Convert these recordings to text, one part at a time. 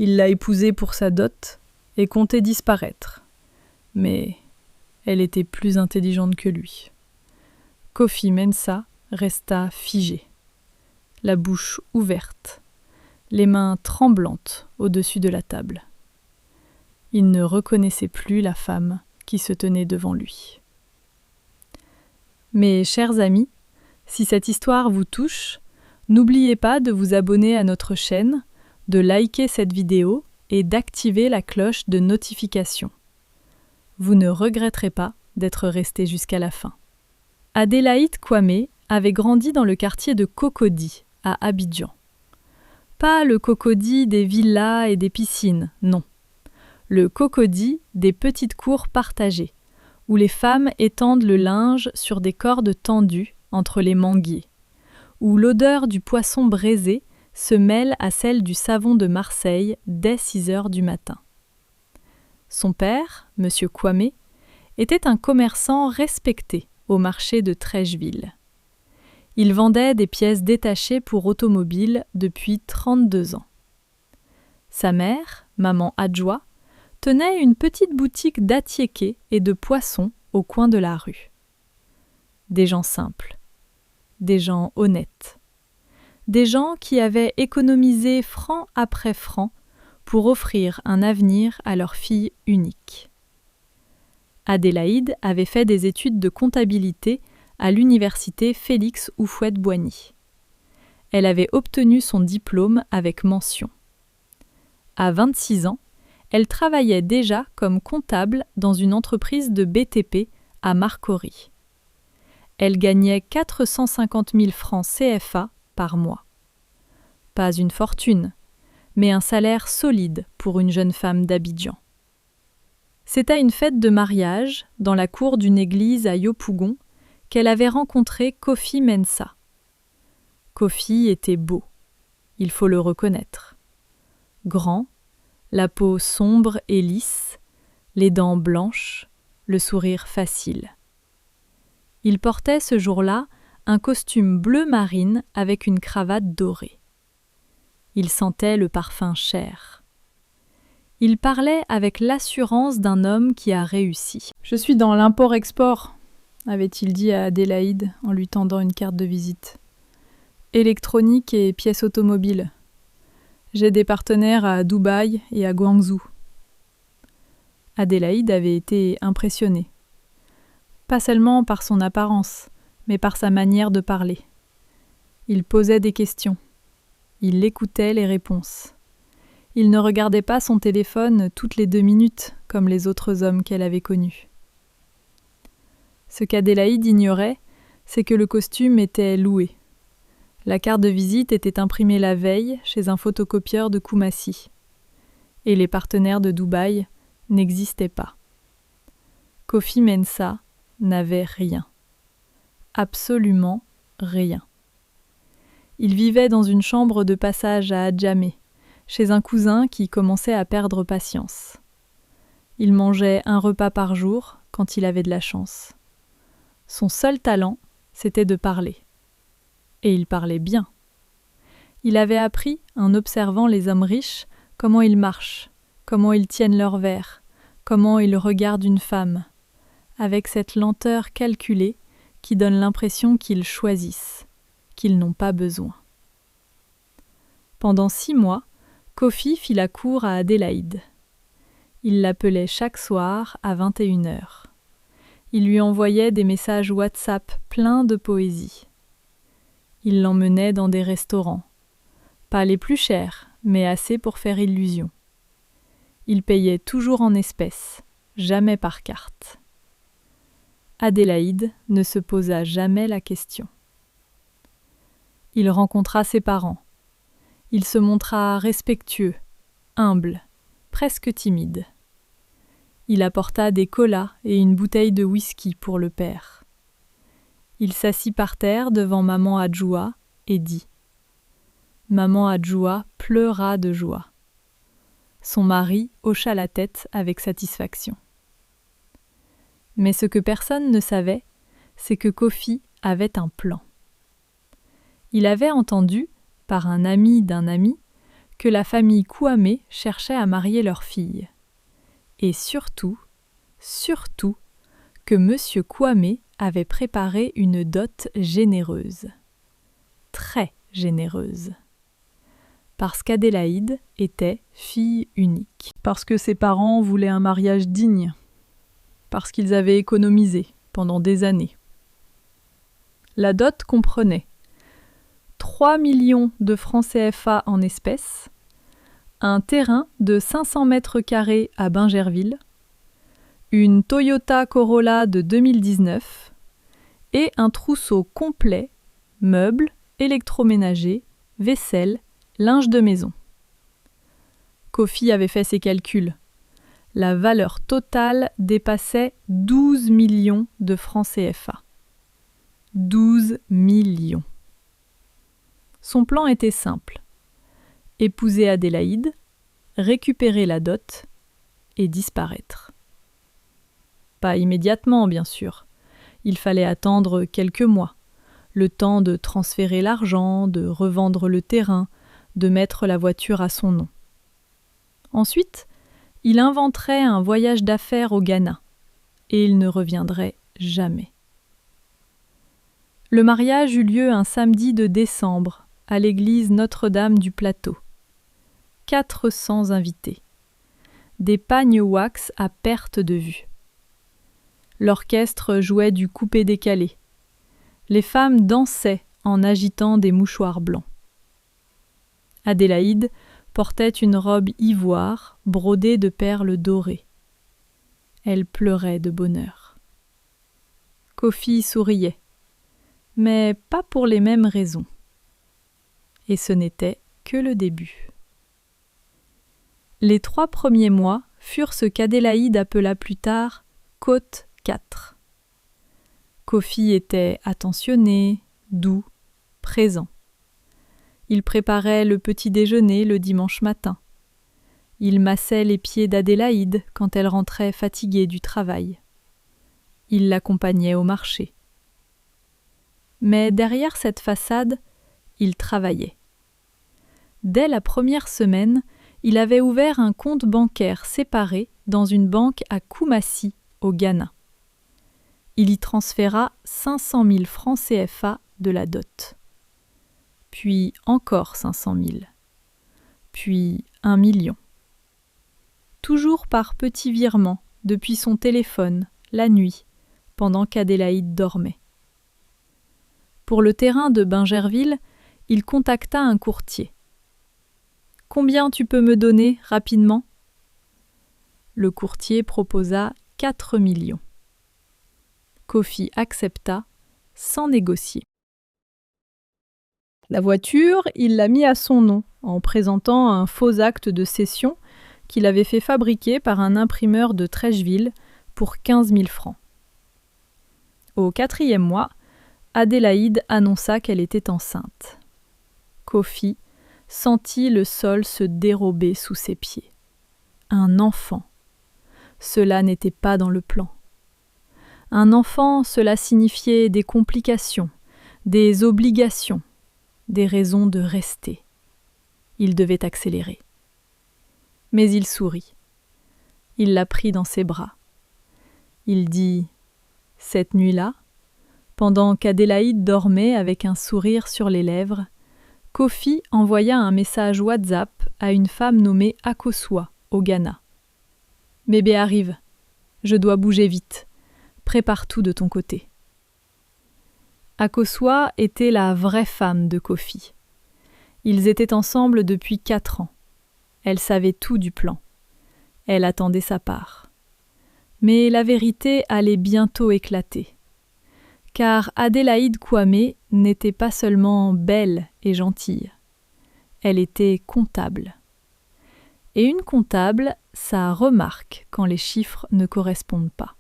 Il l'a épousée pour sa dot et comptait disparaître. Mais elle était plus intelligente que lui. Kofi Mensah resta figé, la bouche ouverte, les mains tremblantes au-dessus de la table. Il ne reconnaissait plus la femme qui se tenait devant lui. Mes chers amis, si cette histoire vous touche, n'oubliez pas de vous abonner à notre chaîne, de liker cette vidéo et d'activer la cloche de notification. Vous ne regretterez pas d'être resté jusqu'à la fin. Adélaïde Kwame avait grandi dans le quartier de Cocody, à Abidjan. Pas le Cocody des villas et des piscines, non. Le Cocody des petites cours partagées, où les femmes étendent le linge sur des cordes tendues entre les manguiers, où l'odeur du poisson braisé se mêle à celle du savon de Marseille dès 6 heures du matin. Son père, M. Kwame, était un commerçant respecté au marché de Trècheville. Il vendait des pièces détachées pour automobiles depuis 32 ans. Sa mère, maman Adjoa, tenait une petite boutique d'attiéké et de poissons au coin de la rue. Des gens simples, des gens honnêtes, des gens qui avaient économisé franc après franc pour offrir un avenir à leur fille unique. Adélaïde avait fait des études de comptabilité à l'université Félix Houphouët-Boigny. Elle avait obtenu son diplôme avec mention. À 26 ans, elle travaillait déjà comme comptable dans une entreprise de BTP à Marcory. Elle gagnait 450 000 francs CFA par mois. Pas une fortune, mais un salaire solide pour une jeune femme d'Abidjan. C'est à une fête de mariage, dans la cour d'une église à Yopougon, qu'elle avait rencontré Kofi Mensah. Kofi était beau, il faut le reconnaître. Grand, la peau sombre et lisse, les dents blanches, le sourire facile. Il portait ce jour-là un costume bleu marine avec une cravate dorée. Il sentait le parfum cher. Il parlait avec l'assurance d'un homme qui a réussi. « Je suis dans l'import-export », avait-il dit à Adélaïde en lui tendant une carte de visite. « Électronique et pièces automobiles. J'ai des partenaires à Dubaï et à Guangzhou. » Adélaïde avait été impressionnée. Pas seulement par son apparence, mais par sa manière de parler. Il posait des questions. Il écoutait les réponses. Il ne regardait pas son téléphone toutes les 2 minutes, comme les autres hommes qu'elle avait connus. Ce qu'Adélaïde ignorait, c'est que le costume était loué. La carte de visite était imprimée la veille chez un photocopieur de Koumassi. Et les partenaires de Dubaï n'existaient pas. Kofi Mensah n'avait rien. Absolument rien. Il vivait dans une chambre de passage à Adjamé, chez un cousin qui commençait à perdre patience. Il mangeait un repas par jour quand il avait de la chance. Son seul talent, c'était de parler. Et il parlait bien. Il avait appris, en observant les hommes riches, comment ils marchent, comment ils tiennent leur verre, comment ils regardent une femme, avec cette lenteur calculée qui donne l'impression qu'ils choisissent, qu'ils n'ont pas besoin. Pendant 6 mois, Kofi fit la cour à Adélaïde. Il l'appelait chaque soir à 21h. Il lui envoyait des messages WhatsApp pleins de poésie. Il l'emmenait dans des restaurants. Pas les plus chers, mais assez pour faire illusion. Il payait toujours en espèces, jamais par carte. Adélaïde ne se posa jamais la question. Il rencontra ses parents. Il se montra respectueux, humble, presque timide. Il apporta des colas et une bouteille de whisky pour le père. Il s'assit par terre devant maman Adjoa et dit. Maman Adjoa pleura de joie. Son mari hocha la tête avec satisfaction. Mais ce que personne ne savait, c'est que Kofi avait un plan. Il avait entendu, par un ami d'un ami, que la famille Kwame cherchait à marier leur fille. Et surtout, que M. Kwame avait préparé une dot généreuse. Très généreuse. Parce qu'Adélaïde était fille unique. Parce que ses parents voulaient un mariage digne. Parce qu'ils avaient économisé pendant des années. La dot comprenait 3 millions de francs CFA en espèces, un terrain de 500 mètres carrés à Bingerville, une Toyota Corolla de 2019 et un trousseau complet, meubles, électroménagers, vaisselle, linge de maison. Kofi avait fait ses calculs. La valeur totale dépassait 12 millions de francs CFA. 12 millions. Son plan était simple. Épouser Adélaïde, récupérer la dot et disparaître. Pas immédiatement, bien sûr. Il fallait attendre quelques mois, le temps de transférer l'argent, de revendre le terrain, de mettre la voiture à son nom. Ensuite, il inventerait un voyage d'affaires au Ghana, et il ne reviendrait jamais. Le mariage eut lieu un samedi de décembre, à l'église Notre-Dame du Plateau. 400 invités. Des pagnes wax à perte de vue. L'orchestre jouait du coupé-décalé. Les femmes dansaient en agitant des mouchoirs blancs. Adélaïde portait une robe ivoire brodée de perles dorées. Elle pleurait de bonheur. Kofi souriait, mais pas pour les mêmes raisons. Et ce n'était que le début. Les 3 premiers mois furent ce qu'Adélaïde appela plus tard « Côte 4 ». Kofi était attentionné, doux, présent. Il préparait le petit déjeuner le dimanche matin. Il massait les pieds d'Adélaïde quand elle rentrait fatiguée du travail. Il l'accompagnait au marché. Mais derrière cette façade, il travaillait. Dès la première semaine, il avait ouvert un compte bancaire séparé dans une banque à Kumasi, au Ghana. Il y transféra 500 000 francs CFA de la dot. Puis encore 500 000. Puis 1 million. Toujours par petits virements, depuis son téléphone, la nuit, pendant qu'Adélaïde dormait. Pour le terrain de Bingerville, il contacta un courtier. « Combien tu peux me donner, rapidement ?» Le courtier proposa 4 millions. Kofi accepta, sans négocier. La voiture, il l'a mis à son nom, en présentant un faux acte de cession qu'il avait fait fabriquer par un imprimeur de Trècheville pour 15 000 francs. Au 4e mois, Adélaïde annonça qu'elle était enceinte. Kofi sentit le sol se dérober sous ses pieds. Un enfant. Cela n'était pas dans le plan. Un enfant, cela signifiait des complications, des obligations, des raisons de rester. Il devait accélérer. Mais il sourit. Il la prit dans ses bras. Il dit « Cette nuit-là » pendant qu'Adélaïde dormait avec un sourire sur les lèvres, Kofi envoya un message WhatsApp à une femme nommée Akosua, au Ghana. « Bébé arrive. Je dois bouger vite. Prépare tout de ton côté. » Akosua était la vraie femme de Kofi. Ils étaient ensemble depuis 4 ans. Elle savait tout du plan. Elle attendait sa part. Mais la vérité allait bientôt éclater. Car Adélaïde Kwame n'était pas seulement belle et gentille. Elle était comptable. Et une comptable, ça remarque quand les chiffres ne correspondent pas.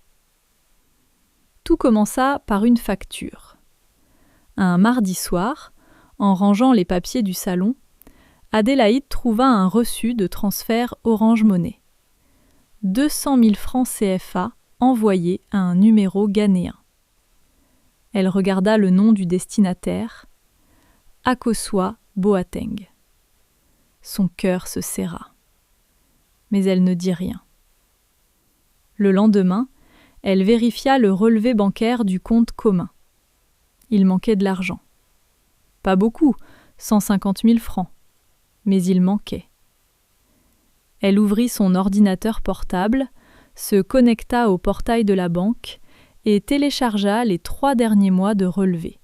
Tout commença par une facture. Un mardi soir, en rangeant les papiers du salon, Adélaïde trouva un reçu de transfert Orange Money. 200 000 francs CFA envoyés à un numéro ghanéen. Elle regarda le nom du destinataire, Akosua Boateng. Son cœur se serra. Mais elle ne dit rien. Le lendemain, elle vérifia le relevé bancaire du compte commun. Il manquait de l'argent. Pas beaucoup, 150 000 francs. Mais il manquait. Elle ouvrit son ordinateur portable, se connecta au portail de la banque et téléchargea les 3 derniers mois de relevés.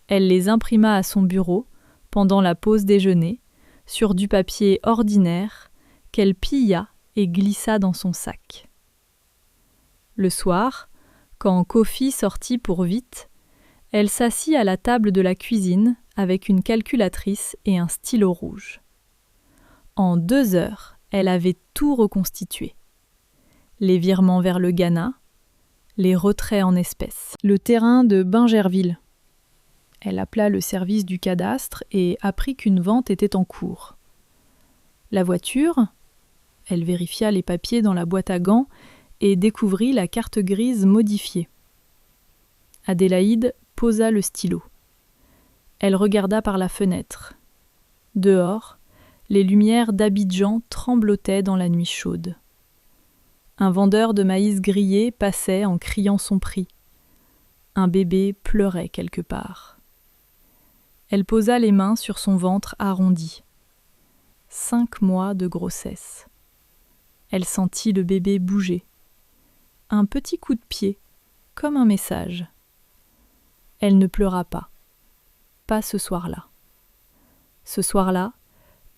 Elle les imprima à son bureau, pendant la pause déjeuner, sur du papier ordinaire qu'elle plia et glissa dans son sac. Le soir, quand Kofi sortit pour vite, elle s'assit à la table de la cuisine avec une calculatrice et un stylo rouge. En 2 heures, elle avait tout reconstitué. Les virements vers le Ghana, les retraits en espèces. Le terrain de Bingerville. Elle appela le service du cadastre et apprit qu'une vente était en cours. La voiture, elle vérifia les papiers dans la boîte à gants et découvrit la carte grise modifiée. Adélaïde posa le stylo. Elle regarda par la fenêtre. Dehors, les lumières d'Abidjan tremblotaient dans la nuit chaude. Un vendeur de maïs grillé passait en criant son prix. Un bébé pleurait quelque part. Elle posa les mains sur son ventre arrondi. 5 mois de grossesse. Elle sentit le bébé bouger. Un petit coup de pied, comme un message. Elle ne pleura pas. Pas ce soir-là. Ce soir-là,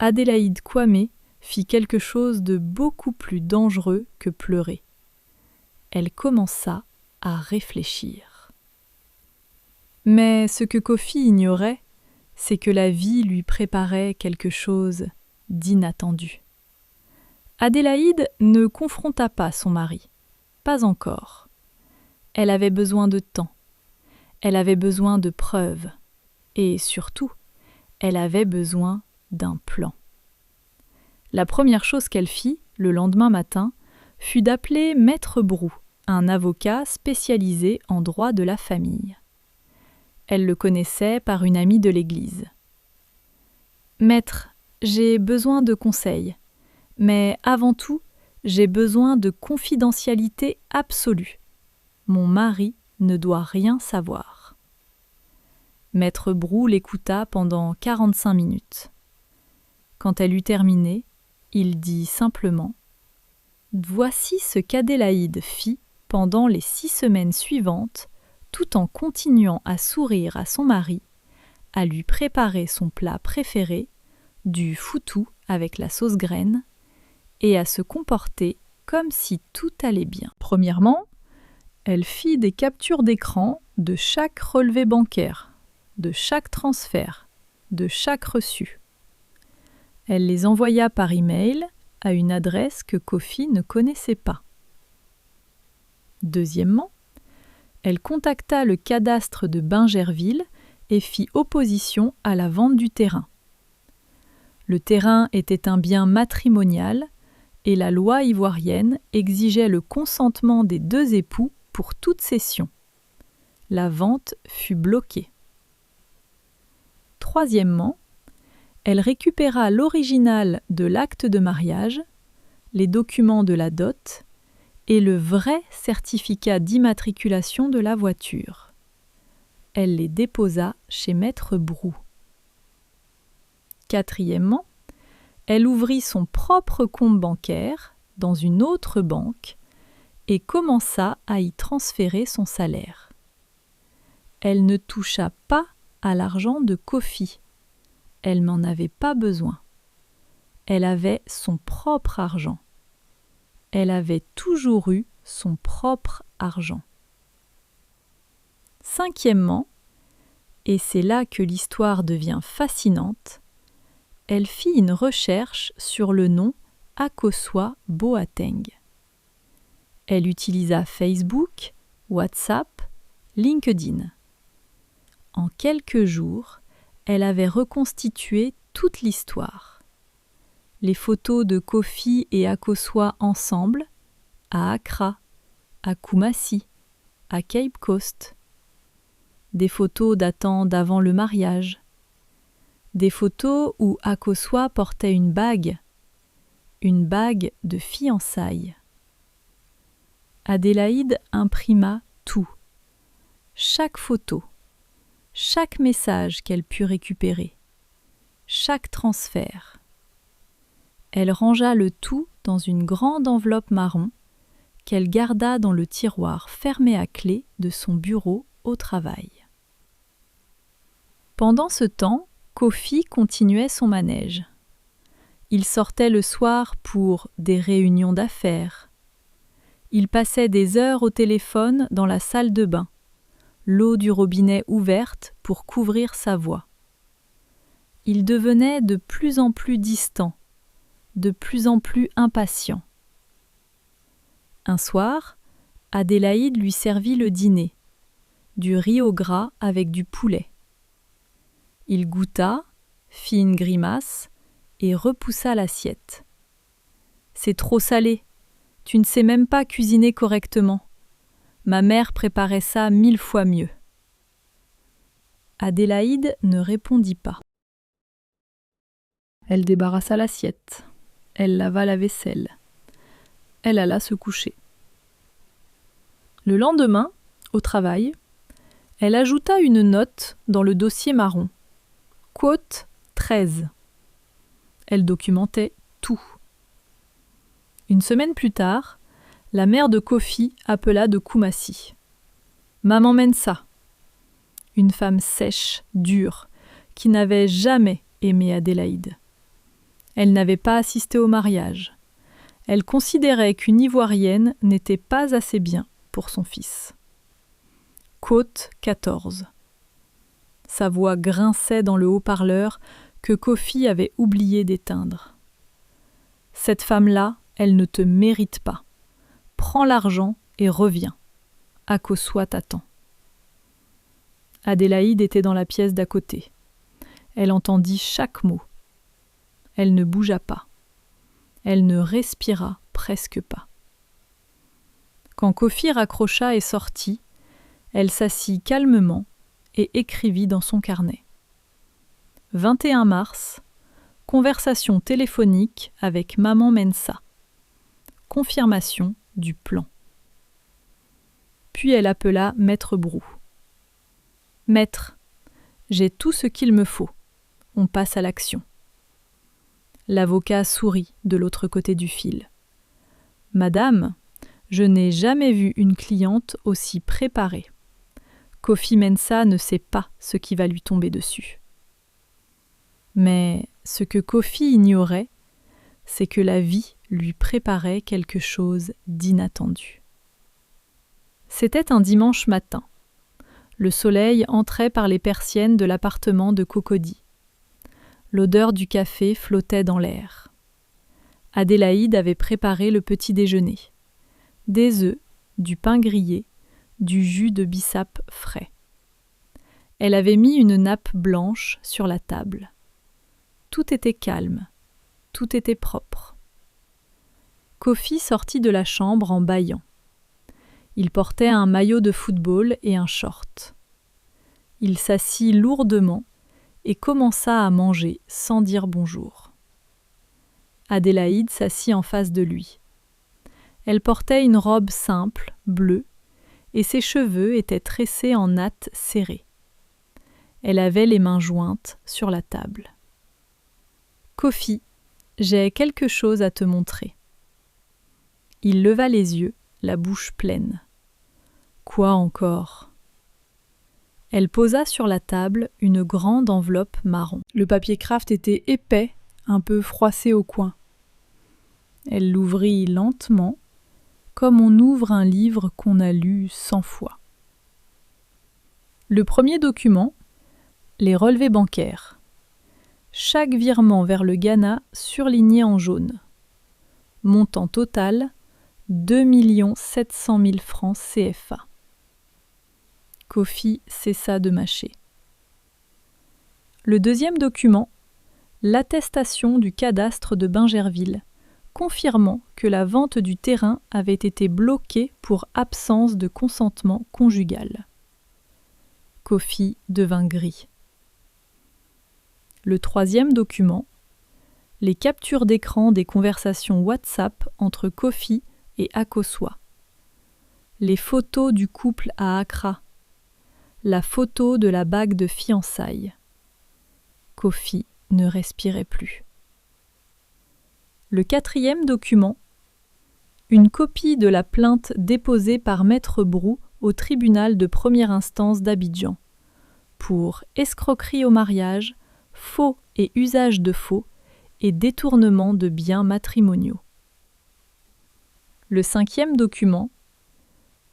Adélaïde Kwame fit quelque chose de beaucoup plus dangereux que pleurer. Elle commença à réfléchir. Mais ce que Kofi ignorait, c'est que la vie lui préparait quelque chose d'inattendu. Adélaïde ne confronta pas son mari. Pas encore. Elle avait besoin de temps. Elle avait besoin de preuves. Et surtout, elle avait besoin d'un plan. La première chose qu'elle fit, le lendemain matin, fut d'appeler Maître Brou, un avocat spécialisé en droit de la famille. Elle le connaissait par une amie de l'église. « Maître, j'ai besoin de conseils, mais avant tout, j'ai besoin de confidentialité absolue. Mon mari ne doit rien savoir. » Maître Brou l'écouta pendant 45 minutes. Quand elle eut terminé, il dit simplement « Voici ce qu'Adélaïde fit pendant les 6 semaines suivantes, tout en continuant à sourire à son mari, à lui préparer son plat préféré, du foutou avec la sauce graine, et à se comporter comme si tout allait bien. » Premièrement, elle fit des captures d'écran de chaque relevé bancaire, de chaque transfert, de chaque reçu. Elle les envoya par email à une adresse que Kofi ne connaissait pas. Deuxièmement, elle contacta le cadastre de Bingerville et fit opposition à la vente du terrain. Le terrain était un bien matrimonial et la loi ivoirienne exigeait le consentement des 2 époux pour toute cession. La vente fut bloquée. Troisièmement, elle récupéra l'original de l'acte de mariage, les documents de la dot et le vrai certificat d'immatriculation de la voiture. Elle les déposa chez Maître Brou. Quatrièmement, elle ouvrit son propre compte bancaire dans une autre banque et commença à y transférer son salaire. Elle ne toucha pas à l'argent de Kofi. Elle n'en avait pas besoin. Elle avait son propre argent. Elle avait toujours eu son propre argent. Cinquièmement, et c'est là que l'histoire devient fascinante, elle fit une recherche sur le nom Akosua Boateng. Elle utilisa Facebook, WhatsApp, LinkedIn. En quelques jours, elle avait reconstitué toute l'histoire. Les photos de Kofi et Akosua ensemble, à Accra, à Kumasi, à Cape Coast. Des photos datant d'avant le mariage. Des photos où Akosua portait une bague de fiançailles. Adélaïde imprima tout, chaque photo, chaque message qu'elle put récupérer, chaque transfert. Elle rangea le tout dans une grande enveloppe marron qu'elle garda dans le tiroir fermé à clé de son bureau au travail. Pendant ce temps, Kofi continuait son manège. Il sortait le soir pour des réunions d'affaires. Il passait des heures au téléphone dans la salle de bain, l'eau du robinet ouverte pour couvrir sa voix. Il devenait de plus en plus distant, de plus en plus impatient. Un soir, Adélaïde lui servit le dîner, du riz au gras avec du poulet. Il goûta, fit une grimace et repoussa l'assiette. « C'est trop salé, tu ne sais même pas cuisiner correctement. Ma mère préparait ça 1000 fois mieux. » Adélaïde ne répondit pas. Elle débarrassa l'assiette. Elle lava la vaisselle. Elle alla se coucher. Le lendemain, au travail, elle ajouta une note dans le dossier marron. Quote 13. Elle documentait tout. Une semaine plus tard, la mère de Kofi appela de Koumassi. Maman Mensa, une femme sèche, dure, qui n'avait jamais aimé Adélaïde. Elle n'avait pas assisté au mariage. Elle considérait qu'une Ivoirienne n'était pas assez bien pour son fils. Côte 14. Sa voix grinçait dans le haut-parleur que Kofi avait oublié d'éteindre. « Cette femme-là, elle ne te mérite pas. Prends l'argent et reviens. Akosua t'attend. » Adélaïde était dans la pièce d'à côté. Elle entendit chaque mot. Elle ne bougea pas. Elle ne respira presque pas. Quand Kofi raccrocha et sortit, elle s'assit calmement et écrivit dans son carnet. 21 mars, conversation téléphonique avec Maman Mensa. Confirmation du plan. Puis elle appela Maître Brou. « Maître, j'ai tout ce qu'il me faut. On passe à l'action. » L'avocat sourit de l'autre côté du fil. « Madame, je n'ai jamais vu une cliente aussi préparée. Kofi Mensa ne sait pas ce qui va lui tomber dessus. » Mais ce que Kofi ignorait, c'est que la vie lui préparait quelque chose d'inattendu. C'était un dimanche matin. Le soleil entrait par les persiennes de l'appartement de Cocody. L'odeur du café flottait dans l'air. Adélaïde avait préparé le petit déjeuner. Des œufs, du pain grillé, du jus de bissap frais. Elle avait mis une nappe blanche sur la table. Tout était calme, tout était propre. Kofi sortit de la chambre en bâillant. Il portait un maillot de football et un short. Il s'assit lourdement et commença à manger sans dire bonjour. Adélaïde s'assit en face de lui. Elle portait une robe simple, bleue, et ses cheveux étaient tressés en nattes serrées. Elle avait les mains jointes sur la table. « Kofi, j'ai quelque chose à te montrer. » Il leva les yeux, la bouche pleine. « Quoi encore ?» Elle posa sur la table une grande enveloppe marron. Le papier craft était épais, un peu froissé au coin. Elle l'ouvrit lentement, comme on ouvre un livre qu'on a lu 100 fois. Le premier document, les relevés bancaires. Chaque virement vers le Ghana surligné en jaune. Montant total, 2 700 000 francs CFA. Kofi cessa de mâcher. Le deuxième document, l'attestation du cadastre de Bingerville, confirmant que la vente du terrain avait été bloquée pour absence de consentement conjugal. Kofi devint gris. Le troisième document, les captures d'écran des conversations WhatsApp entre Kofi et Akosua. Les photos du couple à Accra. La photo de la bague de fiançailles. Kofi ne respirait plus. Le quatrième document, une copie de la plainte déposée par Maître Brou au tribunal de première instance d'Abidjan pour escroquerie au mariage, faux et usage de faux et détournement de biens matrimoniaux. Le cinquième document,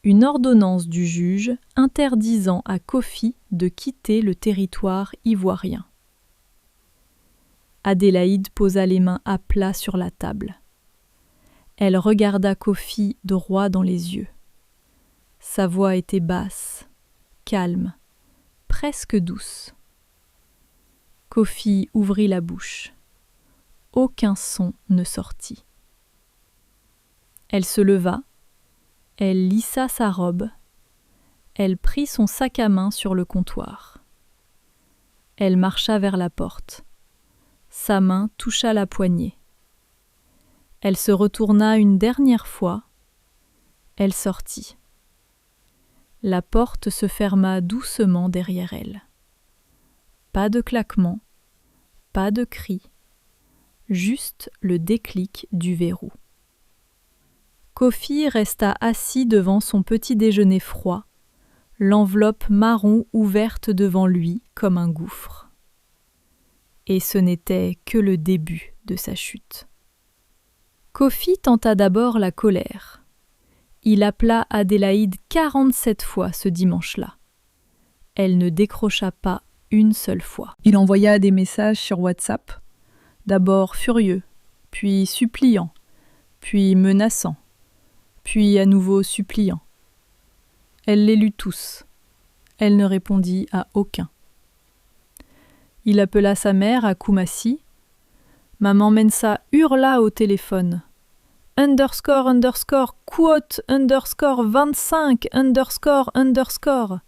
une ordonnance du juge interdisant à Kofi de quitter le territoire ivoirien. Adélaïde posa les mains à plat sur la table. Elle regarda Kofi droit dans les yeux. Sa voix était basse, calme, presque douce. Kofi ouvrit la bouche. Aucun son ne sortit. Elle se leva, elle lissa sa robe, elle prit son sac à main sur le comptoir. Elle marcha vers la porte. Sa main toucha la poignée. Elle se retourna une dernière fois. Elle sortit. La porte se ferma doucement derrière elle. Pas de claquement, pas de cri, juste le déclic du verrou. Kofi resta assis devant son petit déjeuner froid, l'enveloppe marron ouverte devant lui comme un gouffre. Et ce n'était que le début de sa chute. Kofi tenta d'abord la colère. Il appela Adélaïde 47 fois ce dimanche-là. Elle ne décrocha pas une seule fois. Il envoya des messages sur WhatsApp, d'abord furieux, puis suppliant, puis menaçant, puis à nouveau suppliant. Elle les lut tous. Elle ne répondit à aucun. Il appela sa mère à Koumassi. Maman Mensa hurla au téléphone. Quote 25 __.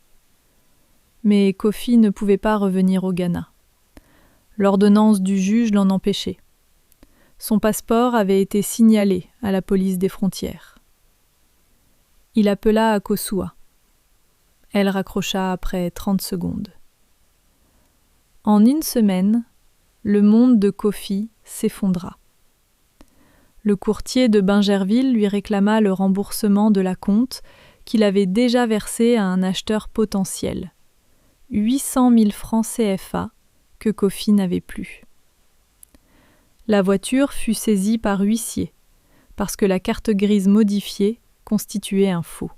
Mais Kofi ne pouvait pas revenir au Ghana. L'ordonnance du juge l'en empêchait. Son passeport avait été signalé à la police des frontières. Il appela Akosua. Elle raccrocha après 30 secondes. En une semaine, le monde de Kofi s'effondra. Le courtier de Bingerville lui réclama le remboursement de l'acompte qu'il avait déjà versé à un acheteur potentiel. 800 000 francs CFA que Kofi n'avait plus. La voiture fut saisie par huissier parce que la carte grise modifiée constituait un faux.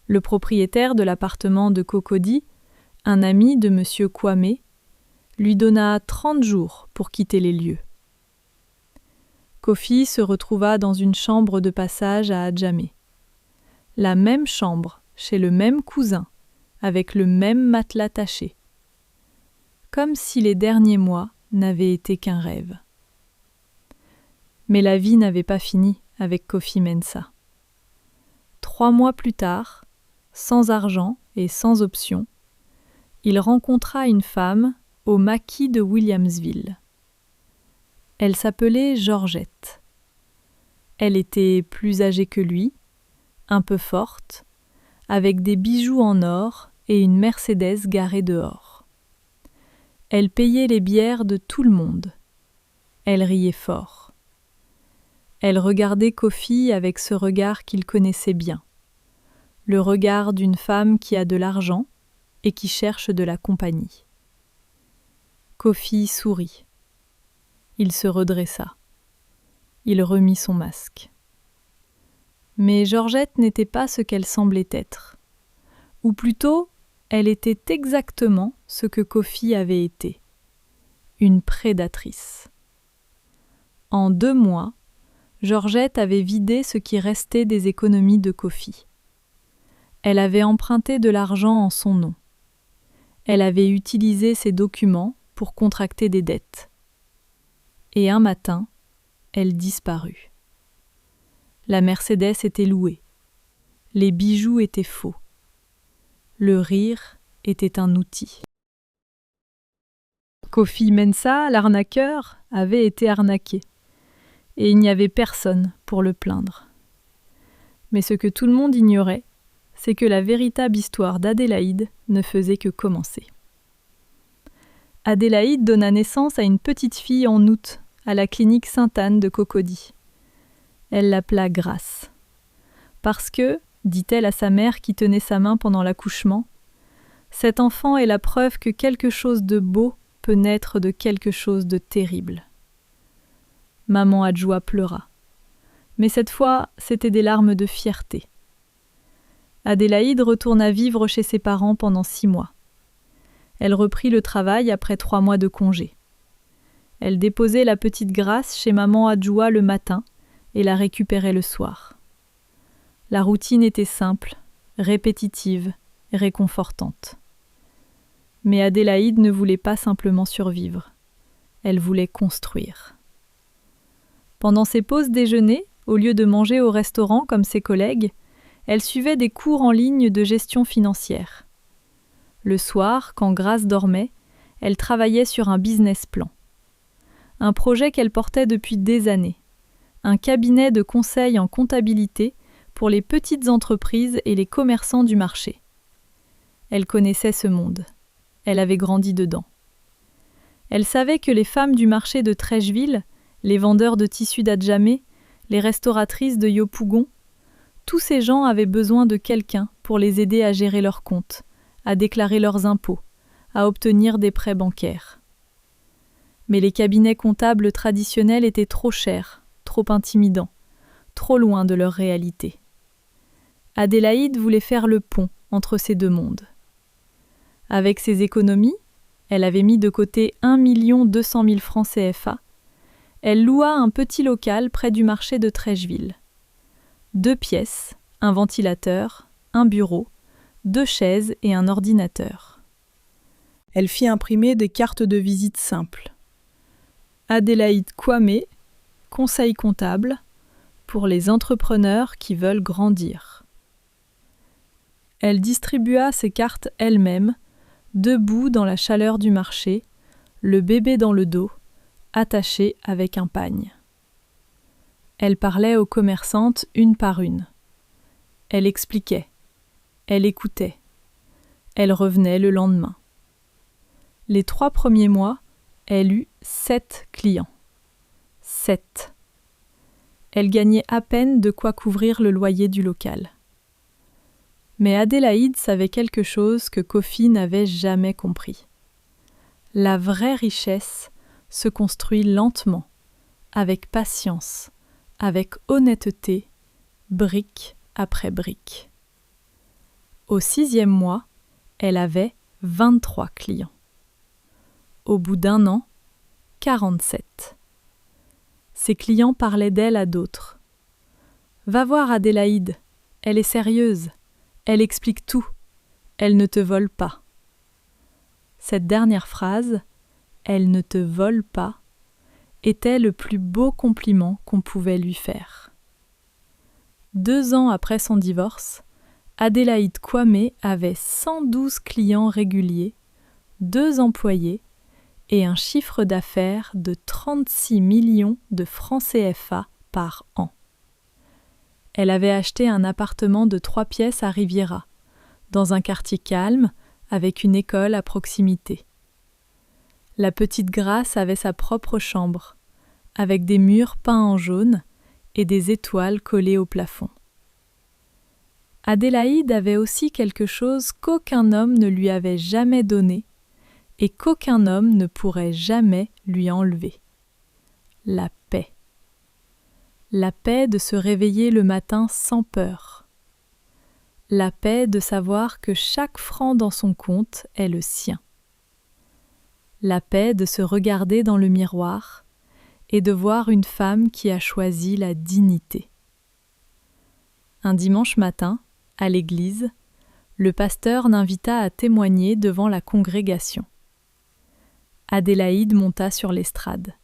Le propriétaire de l'appartement de Cocody, un ami de M. Kwame, lui donna 30 jours pour quitter les lieux. Kofi se retrouva dans une chambre de passage à Adjamé. La même chambre, chez le même cousin, avec le même matelas taché. Comme si les derniers mois n'avaient été qu'un rêve. Mais la vie n'avait pas fini avec Kofi Mensa. 3 mois plus tard, sans argent et sans option, il rencontra une femme au maquis de Williamsville. Elle s'appelait Georgette. Elle était plus âgée que lui, un peu forte, avec des bijoux en or et une Mercedes garée dehors. Elle payait les bières de tout le monde. Elle riait fort. Elle regardait Kofi avec ce regard qu'il connaissait bien, le regard d'une femme qui a de l'argent et qui cherche de la compagnie. Kofi sourit. Il se redressa. Il remit son masque. Mais Georgette n'était pas ce qu'elle semblait être. Ou plutôt, elle était exactement ce que Kofi avait été. Une prédatrice. En 2 mois, Georgette avait vidé ce qui restait des économies de Kofi. Elle avait emprunté de l'argent en son nom. Elle avait utilisé ses documents pour contracter des dettes. Et un matin, elle disparut. La Mercedes était louée. Les bijoux étaient faux. Le rire était un outil. Kofi Mensah, l'arnaqueur, avait été arnaqué, et il n'y avait personne pour le plaindre. Mais ce que tout le monde ignorait, c'est que la véritable histoire d'Adélaïde ne faisait que commencer. Adélaïde donna naissance à une petite fille en août, à la clinique Sainte-Anne de Cocody. Elle l'appela Grâce. Parce que, dit-elle à sa mère qui tenait sa main pendant l'accouchement, cet enfant est la preuve que quelque chose de beau peut naître de quelque chose de terrible. Maman Adjoa pleura. Mais cette fois, c'était des larmes de fierté. Adélaïde retourna vivre chez ses parents pendant 6 mois. Elle reprit le travail après 3 mois de congé. Elle déposait la petite Grâce chez maman Adjoa le matin et la récupérait le soir. La routine était simple, répétitive, réconfortante. Mais Adélaïde ne voulait pas simplement survivre. Elle voulait construire. Pendant ses pauses déjeuner, au lieu de manger au restaurant comme ses collègues, elle suivait des cours en ligne de gestion financière. Le soir, quand Grâce dormait, elle travaillait sur un business plan. Un projet qu'elle portait depuis des années. Un cabinet de conseil en comptabilité pour les petites entreprises et les commerçants du marché. Elle connaissait ce monde. Elle avait grandi dedans. Elle savait que les femmes du marché de Trècheville, les vendeurs de tissus d'Adjamé, les restauratrices de Yopougon, tous ces gens avaient besoin de quelqu'un pour les aider à gérer leurs comptes, à déclarer leurs impôts, à obtenir des prêts bancaires. Mais les cabinets comptables traditionnels étaient trop chers, trop intimidants, trop loin de leur réalité. Adélaïde voulait faire le pont entre ces deux mondes. Avec ses économies, elle avait mis de côté 1 200 000 francs CFA. Elle loua un petit local près du marché de Trècheville. 2 pièces, un ventilateur, un bureau, 2 chaises et un ordinateur. Elle fit imprimer des cartes de visite simples. Adélaïde Kwame, conseil comptable, pour les entrepreneurs qui veulent grandir. Elle distribua ces cartes elle-même, debout dans la chaleur du marché, le bébé dans le dos, attaché avec un pagne. Elle parlait aux commerçantes une par une. Elle expliquait. Elle écoutait. Elle revenait le lendemain. Les 3 premiers mois, elle eut 7 clients. 7. Elle gagnait à peine de quoi couvrir le loyer du local. Mais Adélaïde savait quelque chose que Kofi n'avait jamais compris. La vraie richesse se construit lentement, avec patience, avec honnêteté, brique après brique. Au 6e mois, elle avait 23 clients. Au bout d'1 an, 47. Ses clients parlaient d'elle à d'autres. « Va voir Adélaïde, elle est sérieuse, elle explique tout, elle ne te vole pas. » Cette dernière phrase, « elle ne te vole pas », était le plus beau compliment qu'on pouvait lui faire. 2 ans après son divorce, Adélaïde Kwame avait 112 clients réguliers, 2 employés et un chiffre d'affaires de 36 millions de francs CFA par an. Elle avait acheté un appartement de 3 pièces à Riviera, dans un quartier calme, avec une école à proximité. La petite Grâce avait sa propre chambre, avec des murs peints en jaune et des étoiles collées au plafond. Adélaïde avait aussi quelque chose qu'aucun homme ne lui avait jamais donné et qu'aucun homme ne pourrait jamais lui enlever. La paix. La paix de se réveiller le matin sans peur. La paix de savoir que chaque franc dans son compte est le sien. La paix de se regarder dans le miroir et de voir une femme qui a choisi la dignité. Un dimanche matin, à l'église, le pasteur l'invita à témoigner devant la congrégation. Adélaïde monta sur l'estrade.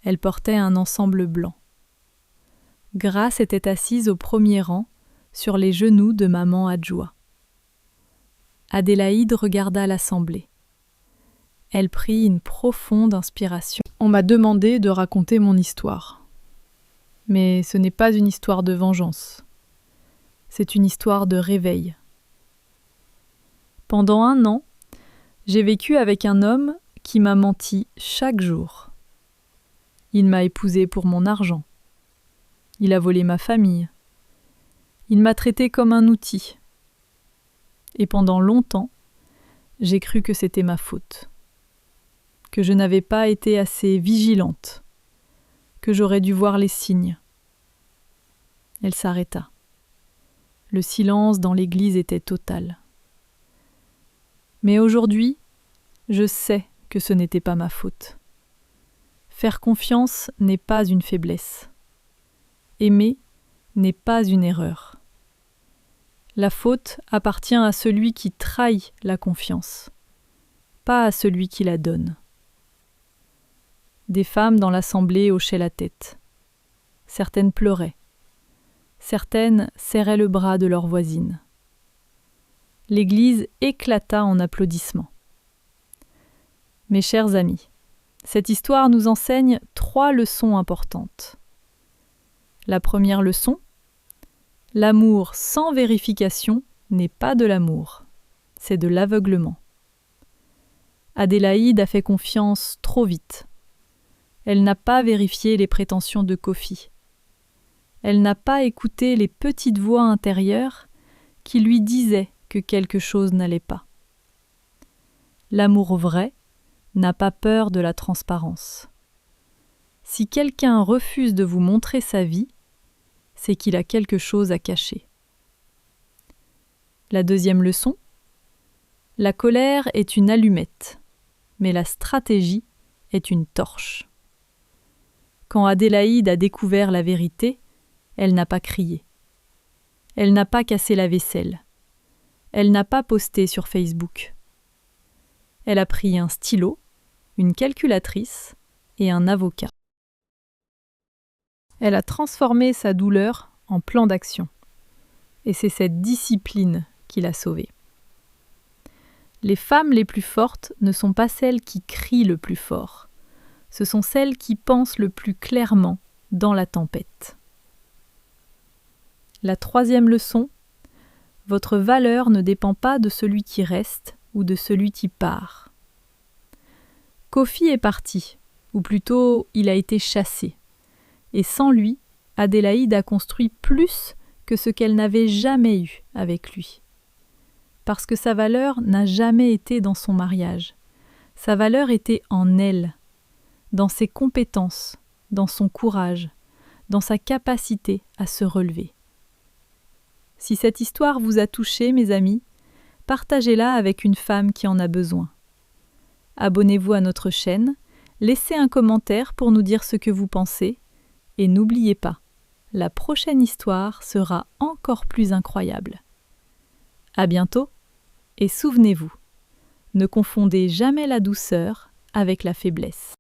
Elle portait un ensemble blanc. Grâce était assise au premier rang, sur les genoux de maman Adjoa. Adélaïde regarda l'assemblée. Elle prit une profonde inspiration. On m'a demandé de raconter mon histoire. Mais ce n'est pas une histoire de vengeance. C'est une histoire de réveil. Pendant 1 an, j'ai vécu avec un homme qui m'a menti chaque jour. Il m'a épousée pour mon argent. Il a volé ma famille. Il m'a traité comme un outil. Et pendant longtemps, j'ai cru que c'était ma faute. Que je n'avais pas été assez vigilante. Que j'aurais dû voir les signes. Elle s'arrêta. Le silence dans l'église était total. Mais aujourd'hui, je sais que ce n'était pas ma faute. Faire confiance n'est pas une faiblesse. Aimer n'est pas une erreur. La faute appartient à celui qui trahit la confiance, pas à celui qui la donne. Des femmes dans l'assemblée hochaient la tête. Certaines pleuraient. Certaines serraient le bras de leur voisine. L'église éclata en applaudissements. Mes chers amis, cette histoire nous enseigne 3 leçons importantes. La première leçon, l'amour sans vérification n'est pas de l'amour, c'est de l'aveuglement. Adélaïde a fait confiance trop vite. Elle n'a pas vérifié les prétentions de Kofi. Elle n'a pas écouté les petites voix intérieures qui lui disaient que quelque chose n'allait pas. L'amour vrai n'a pas peur de la transparence. Si quelqu'un refuse de vous montrer sa vie, c'est qu'il a quelque chose à cacher. La deuxième leçon, la colère est une allumette, mais la stratégie est une torche. Quand Adélaïde a découvert la vérité, elle n'a pas crié. Elle n'a pas cassé la vaisselle. Elle n'a pas posté sur Facebook. Elle a pris un stylo, une calculatrice et un avocat. Elle a transformé sa douleur en plan d'action. Et c'est cette discipline qui l'a sauvée. Les femmes les plus fortes ne sont pas celles qui crient le plus fort. Ce sont celles qui pensent le plus clairement dans la tempête. La troisième leçon, votre valeur ne dépend pas de celui qui reste ou de celui qui part. Kofi est parti, ou plutôt il a été chassé. Et sans lui, Adélaïde a construit plus que ce qu'elle n'avait jamais eu avec lui. Parce que sa valeur n'a jamais été dans son mariage. Sa valeur était en elle, dans ses compétences, dans son courage, dans sa capacité à se relever. Si cette histoire vous a touché, mes amis, partagez-la avec une femme qui en a besoin. Abonnez-vous à notre chaîne, laissez un commentaire pour nous dire ce que vous pensez, et n'oubliez pas, la prochaine histoire sera encore plus incroyable. À bientôt, et souvenez-vous, ne confondez jamais la douceur avec la faiblesse.